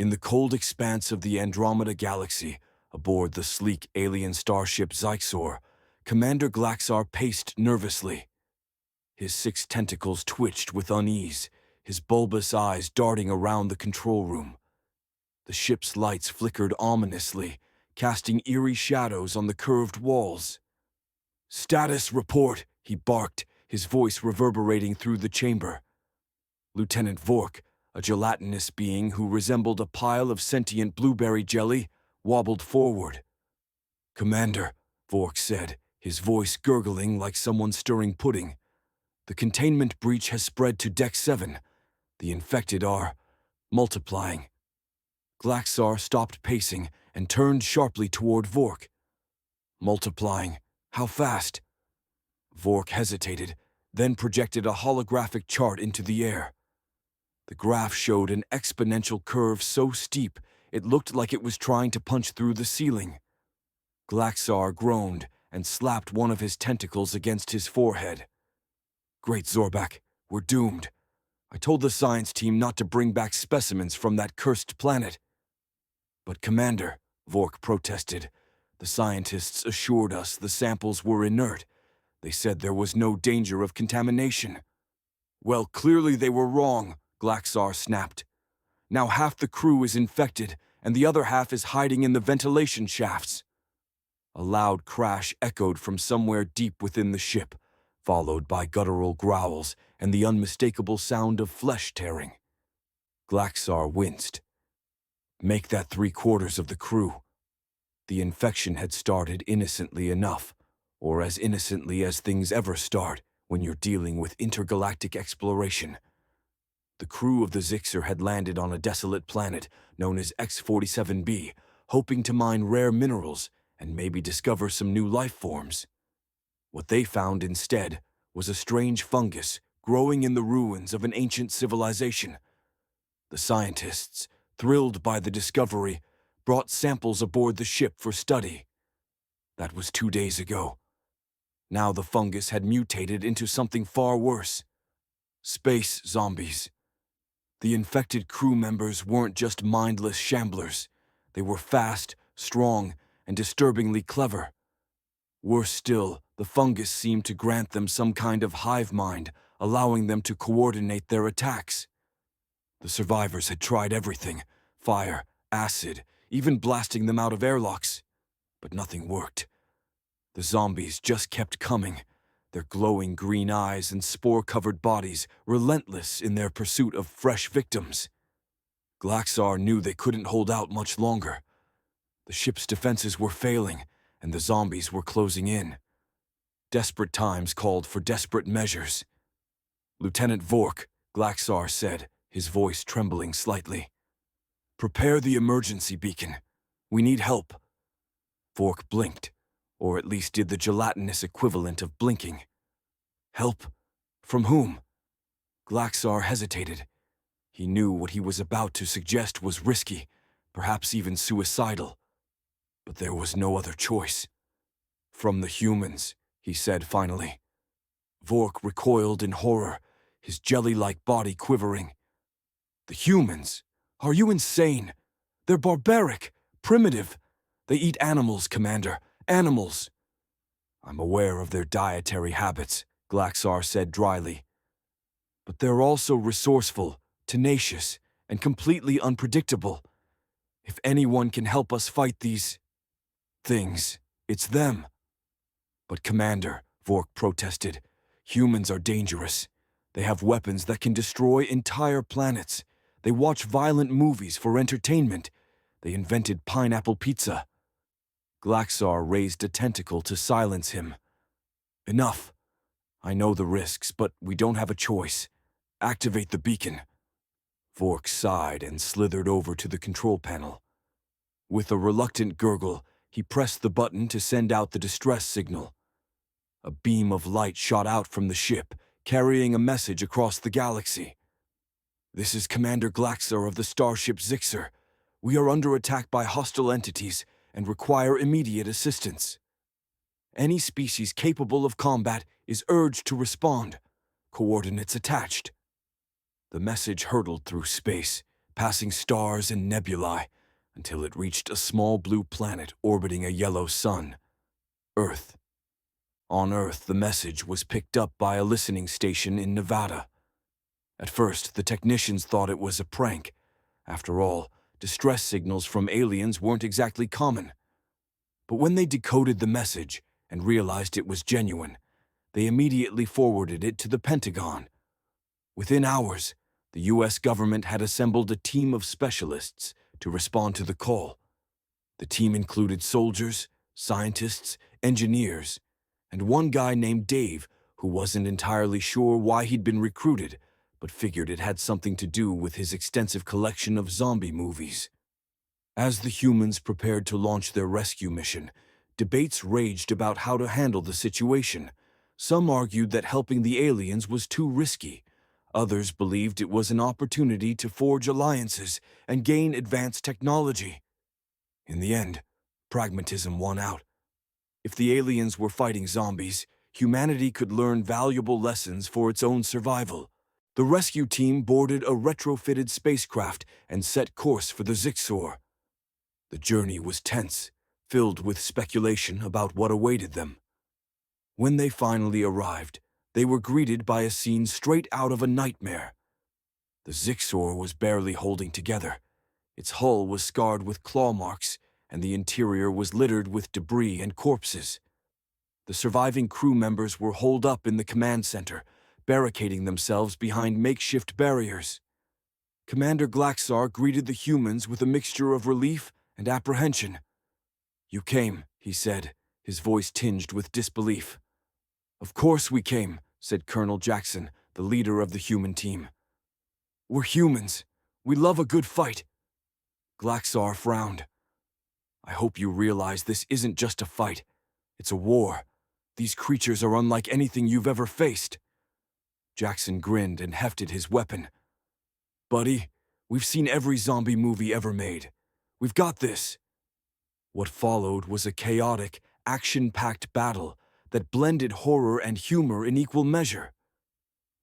In the cold expanse of the Andromeda Galaxy, aboard the sleek alien starship Zyxor, Commander Glaxar paced nervously. His 6 tentacles twitched with unease, his bulbous eyes darting around the control room. The ship's lights flickered ominously, casting eerie shadows on the curved walls. "Status report," he barked, his voice reverberating through the chamber. Lieutenant Vork, a gelatinous being who resembled a pile of sentient blueberry jelly, wobbled forward. "Commander," Vork said, his voice gurgling like someone stirring pudding. "The containment breach has spread to Deck 7. The infected are multiplying." Glaxar stopped pacing and turned sharply toward Vork. "Multiplying? How fast?" Vork hesitated, then projected a holographic chart into the air. The graph showed an exponential curve so steep it looked like it was trying to punch through the ceiling. Glaxar groaned and slapped one of his tentacles against his forehead. "Great Zorbak, we're doomed. I told the science team not to bring back specimens from that cursed planet." "But Commander," Vork protested, "the scientists assured us the samples were inert. They said there was no danger of contamination." "Well, clearly they were wrong," Glaxar snapped. "Now half the crew is infected, and the other half is hiding in the ventilation shafts." A loud crash echoed from somewhere deep within the ship, followed by guttural growls and the unmistakable sound of flesh tearing. Glaxar winced. "Make that 3/4 of the crew." The infection had started innocently enough, or as innocently as things ever start when you're dealing with intergalactic exploration. The crew of the Zyxor had landed on a desolate planet known as X-47b, hoping to mine rare minerals and maybe discover some new life forms. What they found instead was a strange fungus growing in the ruins of an ancient civilization. The scientists, thrilled by the discovery, brought samples aboard the ship for study. That was 2 days ago. Now the fungus had mutated into something far worse. Space zombies. The infected crew members weren't just mindless shamblers. They were fast, strong, and disturbingly clever. Worse still, the fungus seemed to grant them some kind of hive mind, allowing them to coordinate their attacks. The survivors had tried everything: fire, acid, even blasting them out of airlocks. But nothing worked. The zombies just kept coming, their glowing green eyes and spore-covered bodies relentless in their pursuit of fresh victims. Glaxar knew they couldn't hold out much longer. The ship's defenses were failing, and the zombies were closing in. Desperate times called for desperate measures. "Lieutenant Vork," Glaxar said, his voice trembling slightly. "Prepare the emergency beacon. We need help." Vork blinked, or at least did the gelatinous equivalent of blinking. "Help? From whom?" Glaxar hesitated. He knew what he was about to suggest was risky, perhaps even suicidal. But there was no other choice. "From the humans," he said finally. Vork recoiled in horror, his jelly-like body quivering. "The humans? Are you insane? They're barbaric, primitive. They eat animals, Commander, animals." "I'm aware of their dietary habits," Glaxar said dryly. "But they're also resourceful, tenacious, and completely unpredictable. If anyone can help us fight these things, it's them." "But Commander," Vork protested, "humans are dangerous. They have weapons that can destroy entire planets. They watch violent movies for entertainment. They invented pineapple pizza." Glaxar raised a tentacle to silence him. "Enough. I know the risks, but we don't have a choice. Activate the beacon." Vork sighed and slithered over to the control panel. With a reluctant gurgle, he pressed the button to send out the distress signal. A beam of light shot out from the ship, carrying a message across the galaxy. "This is Commander Glaxar of the starship Zyxor. We are under attack by hostile entities and require immediate assistance. Any species capable of combat is urged to respond. Coordinates attached." The message hurtled through space, passing stars and nebulae until it reached a small blue planet orbiting a yellow sun, Earth. On Earth, the message was picked up by a listening station in Nevada. At first, the technicians thought it was a prank. After all, distress signals from aliens weren't exactly common. But when they decoded the message and realized it was genuine, they immediately forwarded it to the Pentagon. Within hours, the U.S. government had assembled a team of specialists to respond to the call. The team included soldiers, scientists, engineers, and one guy named Dave who wasn't entirely sure why he'd been recruited, but figured it had something to do with his extensive collection of zombie movies. As the humans prepared to launch their rescue mission, debates raged about how to handle the situation. Some argued that helping the aliens was too risky. Others believed it was an opportunity to forge alliances and gain advanced technology. In the end, pragmatism won out. If the aliens were fighting zombies, humanity could learn valuable lessons for its own survival. The rescue team boarded a retrofitted spacecraft and set course for the Zixor. The journey was tense, filled with speculation about what awaited them. When they finally arrived, they were greeted by a scene straight out of a nightmare. The Zixor was barely holding together. Its hull was scarred with claw marks, and the interior was littered with debris and corpses. The surviving crew members were holed up in the command center, barricading themselves behind makeshift barriers. Commander Glaxar greeted the humans with a mixture of relief and apprehension. "You came," he said, his voice tinged with disbelief. "Of course we came," said Colonel Jackson, the leader of the human team. "We're humans. We love a good fight." Glaxar frowned. "I hope you realize this isn't just a fight. It's a war. These creatures are unlike anything you've ever faced." Jackson grinned and hefted his weapon. "Buddy, we've seen every zombie movie ever made. We've got this." What followed was a chaotic, action-packed battle that blended horror and humor in equal measure.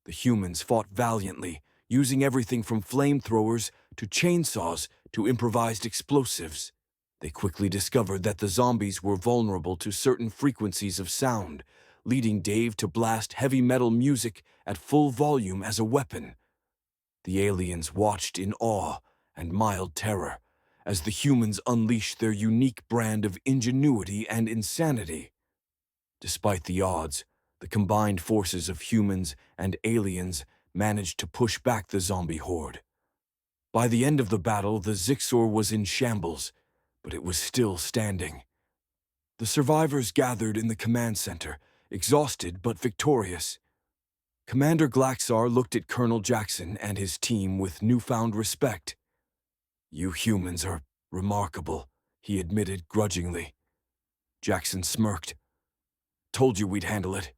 The humans fought valiantly, using everything from flamethrowers to chainsaws to improvised explosives. They quickly discovered that the zombies were vulnerable to certain frequencies of sound, leading Dave to blast heavy metal music at full volume as a weapon. The aliens watched in awe and mild terror as the humans unleashed their unique brand of ingenuity and insanity. Despite the odds, the combined forces of humans and aliens managed to push back the zombie horde. By the end of the battle, the Zixor was in shambles, but it was still standing. The survivors gathered in the command center, exhausted but victorious. Commander Glaxar looked at Colonel Jackson and his team with newfound respect. "You humans are remarkable," he admitted grudgingly. Jackson smirked. "Told you we'd handle it."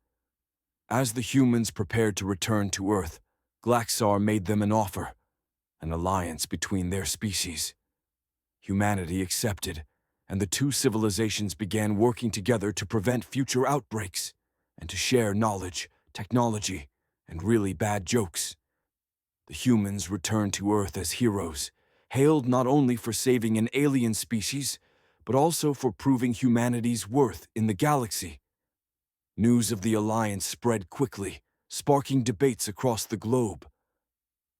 As the humans prepared to return to Earth, Glaxar made them an offer, an alliance between their species. Humanity accepted, and the two civilizations began working together to prevent future outbreaks and to share knowledge, technology, and really bad jokes. The humans returned to Earth as heroes, hailed not only for saving an alien species, but also for proving humanity's worth in the galaxy. News of the alliance spread quickly, sparking debates across the globe.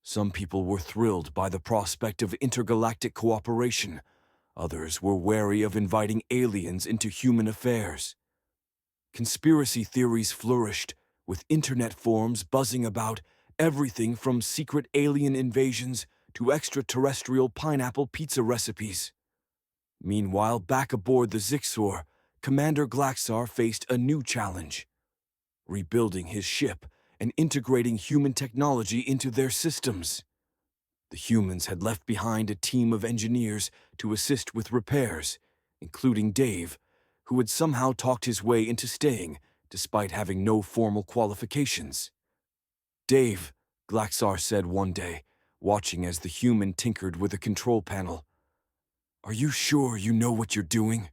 Some people were thrilled by the prospect of intergalactic cooperation. Others were wary of inviting aliens into human affairs. Conspiracy theories flourished, with internet forums buzzing about everything from secret alien invasions to extraterrestrial pineapple pizza recipes. Meanwhile, back aboard the Zixor, Commander Glaxar faced a new challenge: rebuilding his ship and integrating human technology into their systems. The humans had left behind a team of engineers to assist with repairs, including Dave, who had somehow talked his way into staying, despite having no formal qualifications. "Dave," Glaxar said one day, watching as the human tinkered with a control panel, "are you sure you know what you're doing?"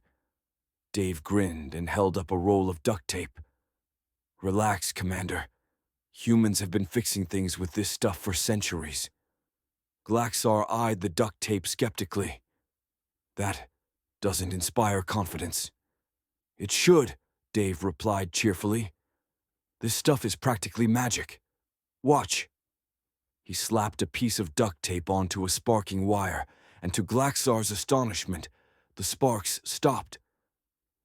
Dave grinned and held up a roll of duct tape. "Relax, Commander. Humans have been fixing things with this stuff for centuries." Glaxar eyed the duct tape skeptically. That doesn't inspire confidence. It should, Dave replied cheerfully. This stuff is practically magic. Watch. He slapped a piece of duct tape onto a sparking wire, and to Glaxar's astonishment, the sparks stopped.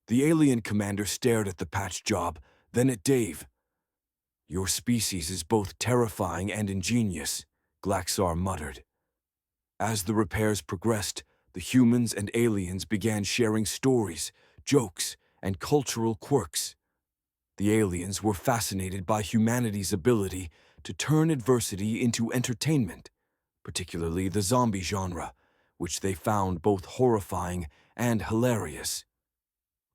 The alien commander stared at the patch job, then at Dave. Your species is both terrifying and ingenious, Glaxar muttered. As the repairs progressed, the humans and aliens began sharing stories, jokes, and cultural quirks. The aliens were fascinated by humanity's ability to turn adversity into entertainment, particularly the zombie genre, which they found both horrifying and hilarious.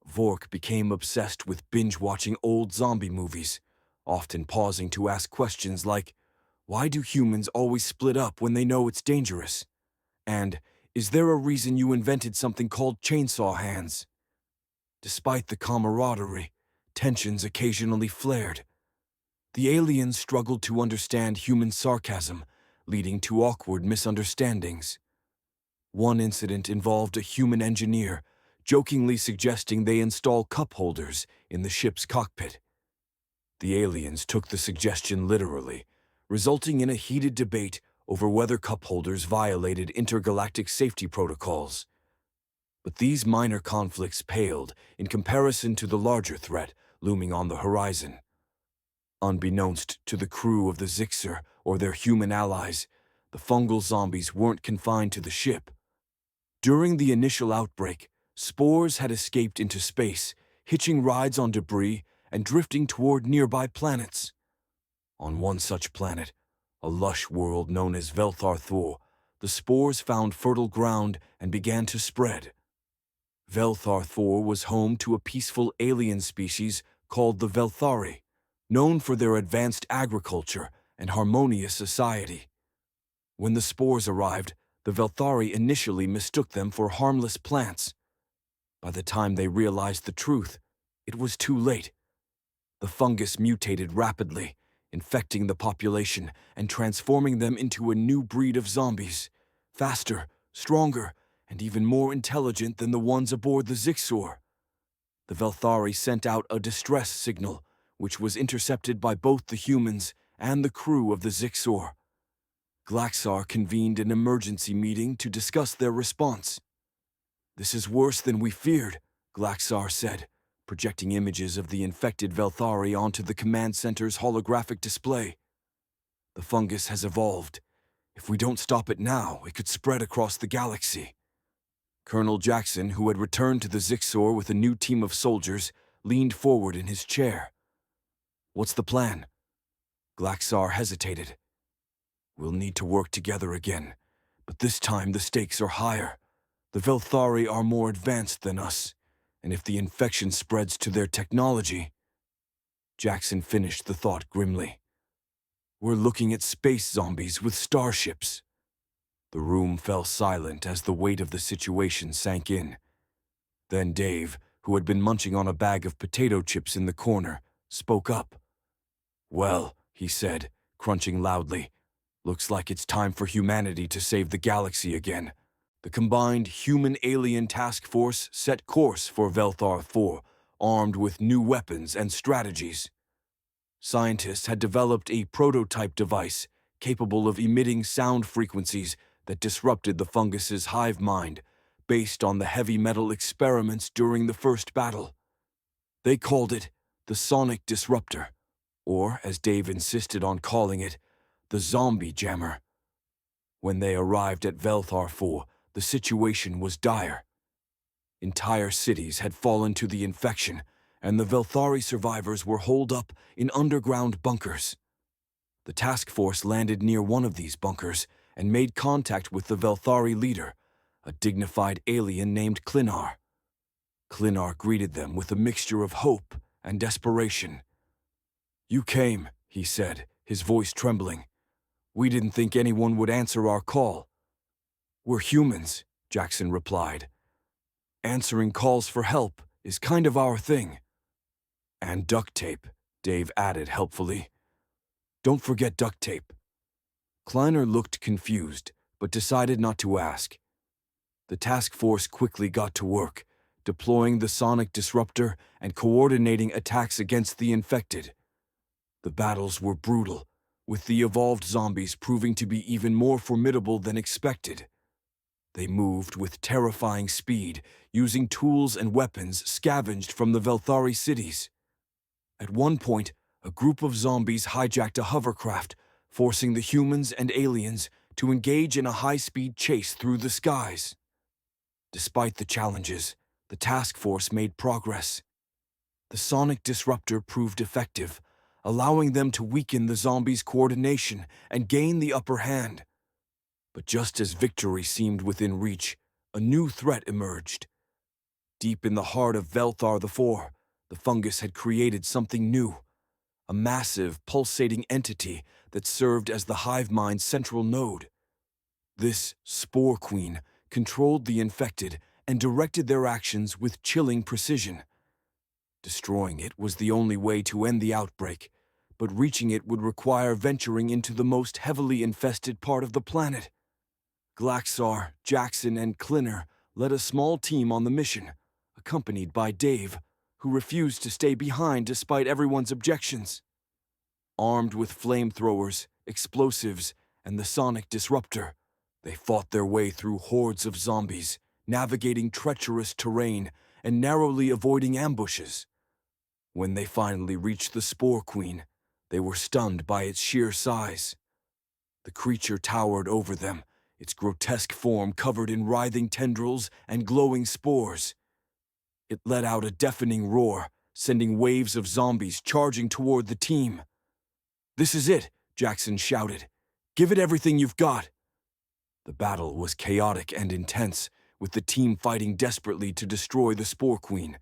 Vork became obsessed with binge-watching old zombie movies, often pausing to ask questions like, why do humans always split up when they know it's dangerous? And, is there a reason you invented something called chainsaw hands? Despite the camaraderie, tensions occasionally flared. The aliens struggled to understand human sarcasm, leading to awkward misunderstandings. One incident involved a human engineer, jokingly suggesting they install cup holders in the ship's cockpit. The aliens took the suggestion literally, resulting in a heated debate over whether cup holders violated intergalactic safety protocols. But these minor conflicts paled in comparison to the larger threat looming on the horizon. Unbeknownst to the crew of the Zixer or their human allies, the fungal zombies weren't confined to the ship. During the initial outbreak, spores had escaped into space, hitching rides on debris and drifting toward nearby planets. On one such planet, a lush world known as Velthar, the spores found fertile ground and began to spread. Velthar was home to a peaceful alien species called the Velthari, known for their advanced agriculture and harmonious society. When the spores arrived, the Velthari initially mistook them for harmless plants. By the time they realized the truth, it was too late. The fungus mutated rapidly, infecting the population and transforming them into a new breed of zombies, faster, stronger, and even more intelligent than the ones aboard the Zixor. The Velthari sent out a distress signal, which was intercepted by both the humans and the crew of the Zixor. Glaxar convened an emergency meeting to discuss their response. This is worse than we feared, Glaxar said, projecting images of the infected Velthari onto the command center's holographic display. The fungus has evolved. If we don't stop it now, it could spread across the galaxy. Colonel Jackson, who had returned to the Zixor with a new team of soldiers, leaned forward in his chair. What's the plan? Glaxar hesitated. We'll need to work together again, but this time the stakes are higher. The Velthari are more advanced than us, and if the infection spreads to their technology... Jackson finished the thought grimly. We're looking at space zombies with starships. The room fell silent as the weight of the situation sank in. Then Dave, who had been munching on a bag of potato chips in the corner, spoke up. Well, he said, crunching loudly, looks like it's time for humanity to save the galaxy again. The combined human-alien task force set course for Velthar 4, armed with new weapons and strategies. Scientists had developed a prototype device capable of emitting sound frequencies that disrupted the fungus's hive mind, based on the heavy metal experiments during the first battle. They called it the Sonic Disruptor, or, as Dave insisted on calling it, the Zombie Jammer. When they arrived at Velthar 4, the situation was dire. Entire cities had fallen to the infection, and the Velthari survivors were holed up in underground bunkers. The task force landed near one of these bunkers and made contact with the Velthari leader, a dignified alien named Klinar. Klinar greeted them with a mixture of hope and desperation. You came, he said, his voice trembling. We didn't think anyone would answer our call. We're humans, Jackson replied. Answering calls for help is kind of our thing. And duct tape, Dave added helpfully. Don't forget duct tape. Kleiner looked confused, but decided not to ask. The task force quickly got to work, deploying the sonic disruptor and coordinating attacks against the infected. The battles were brutal, with the evolved zombies proving to be even more formidable than expected. They moved with terrifying speed, using tools and weapons scavenged from the Velthari cities. At one point, a group of zombies hijacked a hovercraft, forcing the humans and aliens to engage in a high-speed chase through the skies. Despite the challenges, the task force made progress. The sonic disruptor proved effective, allowing them to weaken the zombies' coordination and gain the upper hand. But just as victory seemed within reach, a new threat emerged. Deep in the heart of Velthar IV, the fungus had created something new, a massive, pulsating entity that served as the hive mind's central node. This Spore Queen controlled the infected and directed their actions with chilling precision. Destroying it was the only way to end the outbreak, but reaching it would require venturing into the most heavily infested part of the planet. Glaxar, Jackson, and Klinner led a small team on the mission, accompanied by Dave, who refused to stay behind despite everyone's objections. Armed with flamethrowers, explosives, and the sonic disruptor, they fought their way through hordes of zombies, navigating treacherous terrain and narrowly avoiding ambushes. When they finally reached the Spore Queen, they were stunned by its sheer size. The creature towered over them, its grotesque form covered in writhing tendrils and glowing spores. It let out a deafening roar, sending waves of zombies charging toward the team. "This is it," Jackson shouted. "Give it everything you've got." The battle was chaotic and intense, with the team fighting desperately to destroy the Spore Queen.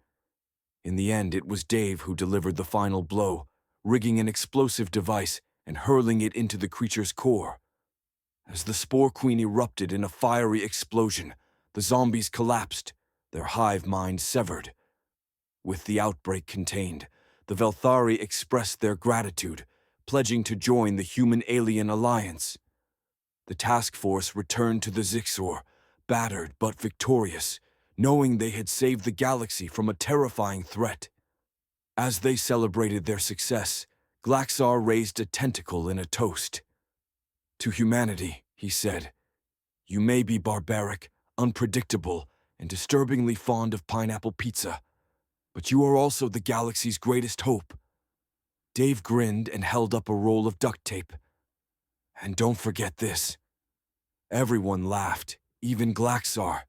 In the end, it was Dave who delivered the final blow, rigging an explosive device and hurling it into the creature's core. As the Spore Queen erupted in a fiery explosion, the zombies collapsed, their hive mind severed. With the outbreak contained, the Velthari expressed their gratitude, pledging to join the Human-Alien Alliance. The task force returned to the Zixor, battered but victorious, knowing they had saved the galaxy from a terrifying threat. As they celebrated their success, Glaxar raised a tentacle in a toast. "To humanity," he said, "you may be barbaric, unpredictable, and disturbingly fond of pineapple pizza, but you are also the galaxy's greatest hope." Dave grinned and held up a roll of duct tape. "And don't forget this." Everyone laughed, even Glaxar,